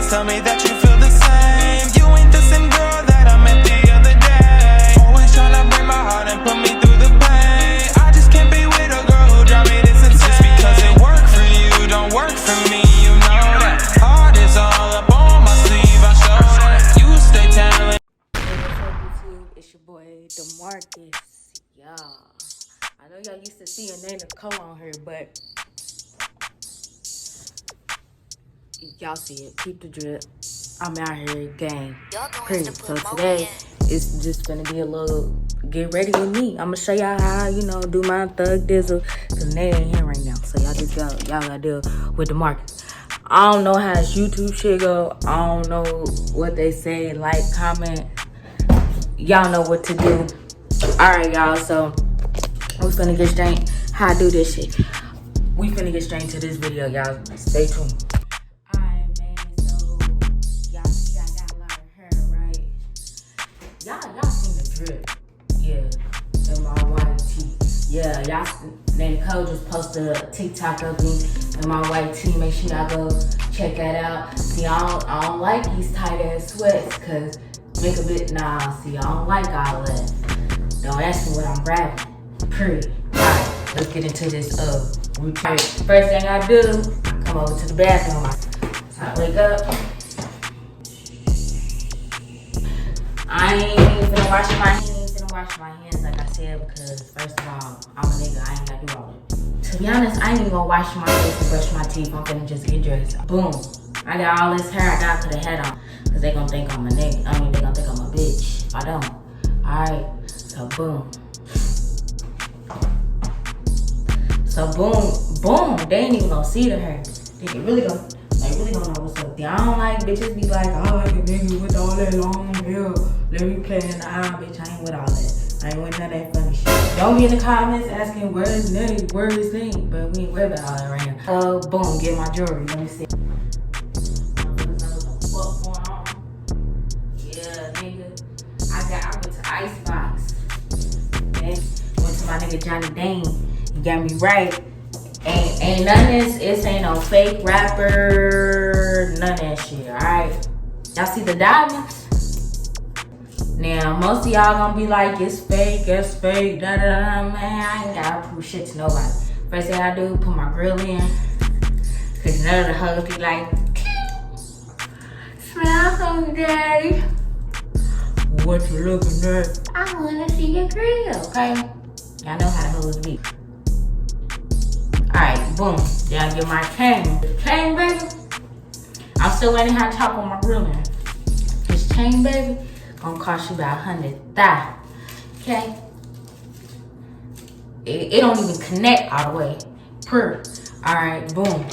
tell me that you feel the same. You ain't the same girl that I met the other day. Always tryna break my heart and put me through the pain. I just can't be with a girl who drive me this insane. Just because it worked for you, don't work for me, you know that. Heart is all up on my sleeve, I show that. You stay talented. It's your boy DeMarcus, y'all. I know y'all used to seeing Nana Cole on here, but y'all see it. Keep the drip. I'm out here, gang. Period. So today it's just gonna be a little get ready with me. I'm gonna show y'all how do my thug dizzle. Cause they ain't here right now, so y'all gotta deal with DeMarcus. I don't know how his YouTube shit go. I don't know what they say. Like, comment. Y'all know what to do. Alright, y'all, so we finna get straight how I do this shit. We finna get straight into this video, y'all. Stay tuned. Alright, man, so y'all see I got a lot of hair, right? Y'all seen the drip. Yeah, in my white tee. Yeah, y'all Nana Cole just posted a TikTok of me in my white tee. Make sure y'all go check that out. See, I don't like these tight ass sweats, cause make a bit, see, I don't like all that. Don't ask me what I'm grabbing. Period. Alright, let's get into this routine. First thing I do, come over to the bathroom. So I wake up. I ain't even finna wash my hands like I said, because first of all, I'm a nigga, I ain't gotta do all that. To be honest, I ain't even gonna wash my face and brush my teeth. I'm finna just get dressed. Boom. I got all this hair I got to the head on. Cause they gonna think I'm a nigga. They gonna think I'm a bitch if I don't. Alright, so boom. So boom. They ain't even gonna see the hair. They really gonna know what's up. I don't like bitches be like, oh, I can nigga with all that long hair. Let me play in the eye, bitch. I ain't with all that. I ain't with none of that funny shit. Don't be in the comments asking where is nigga, where is thing. But we ain't worried about all that right now. Boom, get my jewelry. Let me see. I went to Icebox. Okay? Went to my nigga Johnny Dane. He got me right. Ain't none of this. This ain't no fake rapper. None of that shit. Alright. Y'all see the diamonds? Now most of y'all gonna be like, it's fake. Da da da. Man, I ain't gotta prove shit to nobody. First thing I do, put my grill in. Cause none of the hoes be like, smell hungry, daddy. What you looking at? I wanna see your grill, okay? Y'all know how the hoes be. Alright, boom. Y'all get my chain. This chain, baby. I'm still learning how to chop on my grilling. This chain, baby, gonna cost you about 100,000. Okay? It don't even connect all the way. Alright, boom.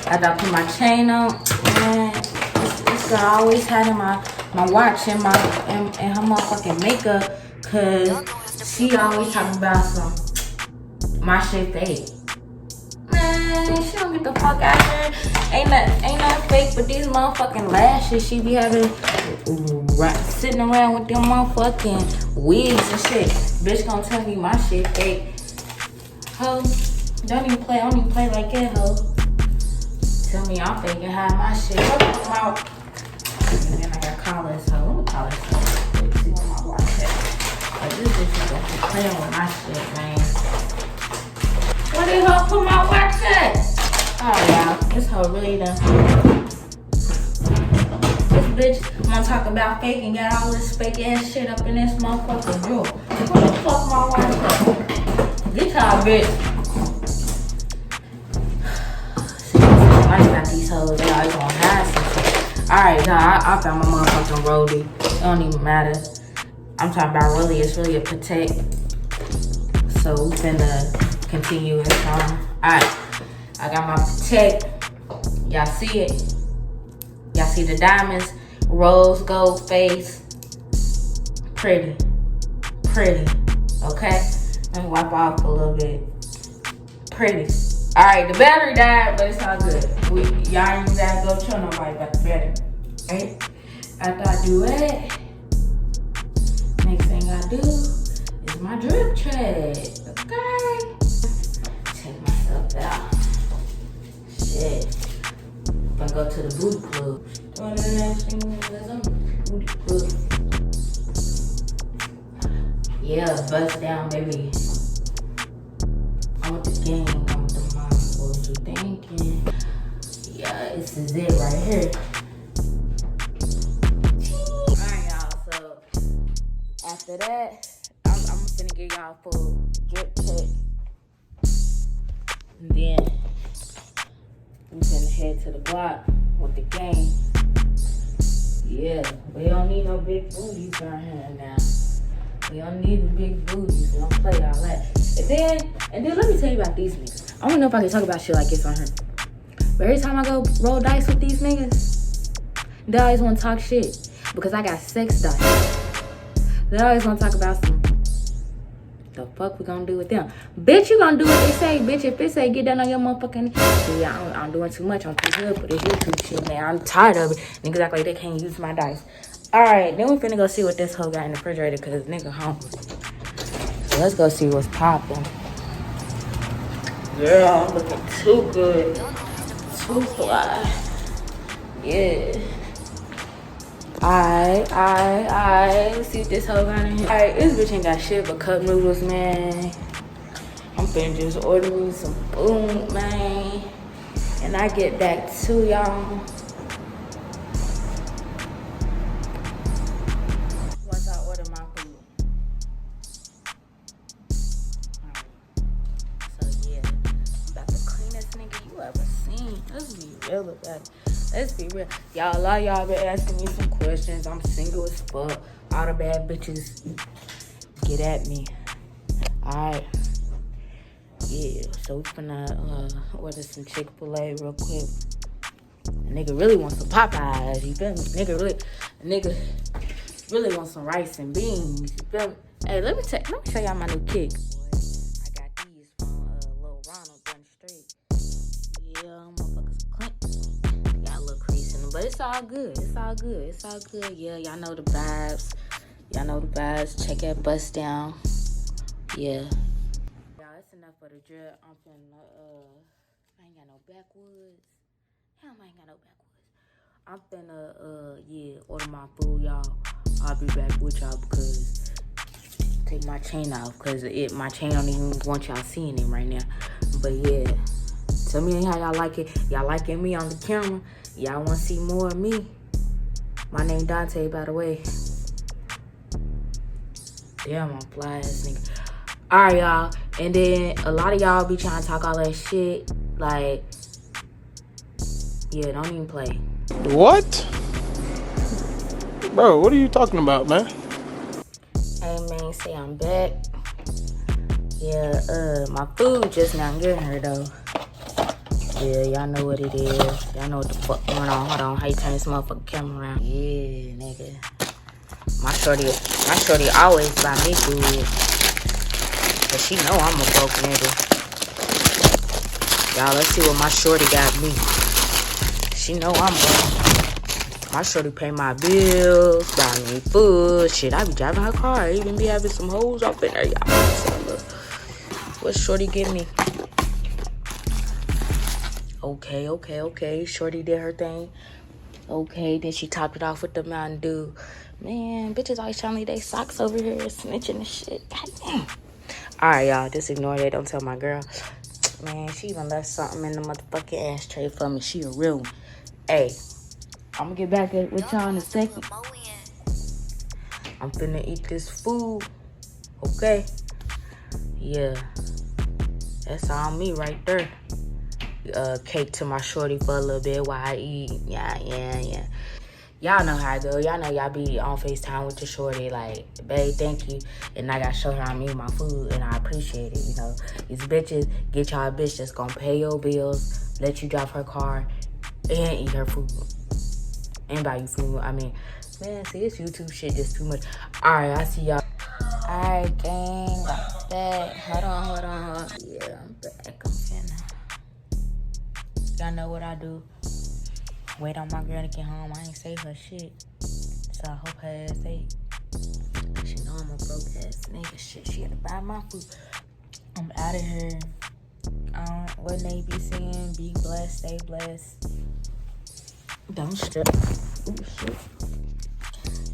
After I put my chain on, man, this girl always had in my watch and her motherfucking makeup, cause she always talking about my shit fake. Man, she don't get the fuck out of here. Ain't nothing fake but these motherfucking lashes she be having sitting around with them motherfucking wigs and shit. Bitch gonna tell me my shit fake. Ho, I don't even play like that, ho. Tell me I'm fake and hide my shit. And then I got collars, so let me call this hoe. Let's see where my watch at. Like, this bitch is gonna be playing with my shit, man. Where the hell put my watch at? Oh, y'all, this hoe really done. This bitch wanna talk about fake and got all this fake ass shit up in this motherfucking drawer. Where the fuck my watch at? Get y'all, bitch. See, I got these hoes, they always gonna hide some shit. Alright, y'all, I found my motherfucking rollie. It don't even matter. I'm talking about rollie. It's really a Protect. So we finna continue this on. Alright, I got my Protect. Y'all see it? Y'all see the diamonds? Rose gold face. Pretty. Okay? Let me wipe off a little bit. Pretty. Alright, the battery died, but it's all good. Y'all ain't gotta go tell nobody about the battery. Right? After I do that, next thing I do is my drip check. Okay? Check myself out. Shit. I'm gonna go to the booty club. Doing the next thing is I'm booty club. Yeah, bust down, baby. I'm with the gang, I'm with the mom. What you thinking? Yeah, this is it right here. Alright, y'all. So after that, I'm finna give y'all a full drip check. And then we finna head to the block with the gang. Yeah, we don't need no big booties down here now. We don't need the big booties. We don't play all that. And then let me tell you about these niggas. I don't know if I can talk about shit like this on here. But every time I go roll dice with these niggas, they always want to talk shit. Because I got sex dice. They always want to talk about some, the fuck we gonna do with them? Bitch, you gonna do what they say. Bitch, if they say get down on your motherfucking... Yeah, I'm doing too much. I'm too good for this YouTube shit, man. I'm tired of it. Niggas act like they can't use my dice. Alright, then we finna go see what this hoe got in the refrigerator because nigga hungry. So let's go see what's popping. Girl, I'm looking too good. Too fly. Yeah. Alright. See what this hoe got in here. Alright, this bitch ain't got shit but cup noodles, man. I'm finna just order me some food, man. And I get back to y'all. Once I order my food. Alright. So yeah, I'm about the cleanest nigga you ever seen. Let's be real about it. Let's be real. Y'all, a lot of y'all been asking me some questions. I'm single as fuck. All the bad bitches, get at me. Alright. Yeah, so we finna order some Chick-fil-A real quick. A nigga really wants some Popeyes, you feel me? Nigga really wants some rice and beans, you feel me? Hey, let me show y'all my new kick. I got these from Lil Ronald down the street. Yeah, motherfuckers clink. Got a little crease in them, but it's all good. It's all good. It's all good. Yeah, y'all know the vibes. Y'all know the vibes. Check that bust down. Yeah. Y'all, it's enough for the drip. I'm finna, I ain't got no backwoods. Hell, I ain't got no backwoods. I'm finna, yeah, order my food, y'all. I'll be back with y'all because take my chain off because my chain don't even want y'all seeing it right now. But yeah, tell me how y'all like it. Y'all liking me on the camera? Y'all want to see more of me? My name Dante, by the way. Damn, I'm fly ass nigga. Alright, y'all. And then a lot of y'all be trying to talk all that shit. Like, yeah, don't even play. What? Bro, what are you talking about, man? Hey, man, say I'm back. Yeah, my food just now getting here, though. Yeah, y'all know what it is. Y'all know what the fuck going on. Hold on, how you turn this motherfucking camera around? Yeah, nigga. My shorty always buy me food. Cause she know I'm a broke nigga. Y'all, let's see what my shorty got me. She know I'm broke. My shorty pay my bills, buy me food. Shit, I be driving her car. I even be having some hoes up in there, y'all. So, look, what shorty give me? Okay. Shorty did her thing. Okay, then she topped it off with the Mountain Dew. Man, bitches always trying to leave their socks over here, snitching and shit. God damn. Alright, y'all, just ignore that. Don't tell my girl. Man, she even left something in the motherfucking ashtray for me. She a real one. Hey, I'm gonna get back with y'all in a second. I'm finna eat this food. Okay? Yeah. That's all me right there. Cake to my shorty for a little bit while I eat. Yeah. Y'all know how I go. Y'all know y'all be on FaceTime with your shorty like, babe, thank you. And I gotta show her I'm eating my food and I appreciate it, you know. These bitches, get y'all a bitch that's gonna pay your bills, let you drive her car, and eat her food. And buy you food. I mean, man, see, this YouTube shit just too much. Alright, I see y'all. Alright, gang, like that. Hold on. Yeah, I'm back. I'm finna. Y'all know what I do. Wait on my girl to get home. I ain't say her shit. So I hope her ass ate. She know I'm a broke ass nigga. Shit, she had to buy my food. I'm out of here. What they be saying, be blessed, stay blessed. Don't stress. Ooh, shit.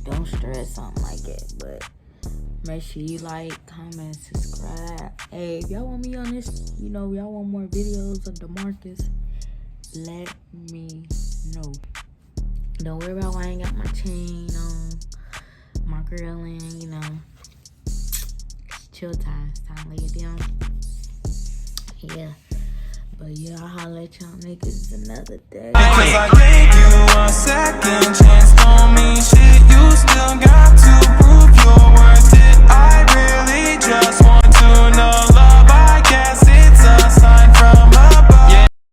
Don't stress something like it, but make sure you like, comment, subscribe. Hey, if y'all want me on this, you know, y'all want more videos of DeMarcus, let me know. Don't worry about why I ain't got my chain on, my grilling, you know. Chill time. It's time to lay it down. Yeah. But yeah, I'll holler at y'all niggas another day. Because I gave you a second chance.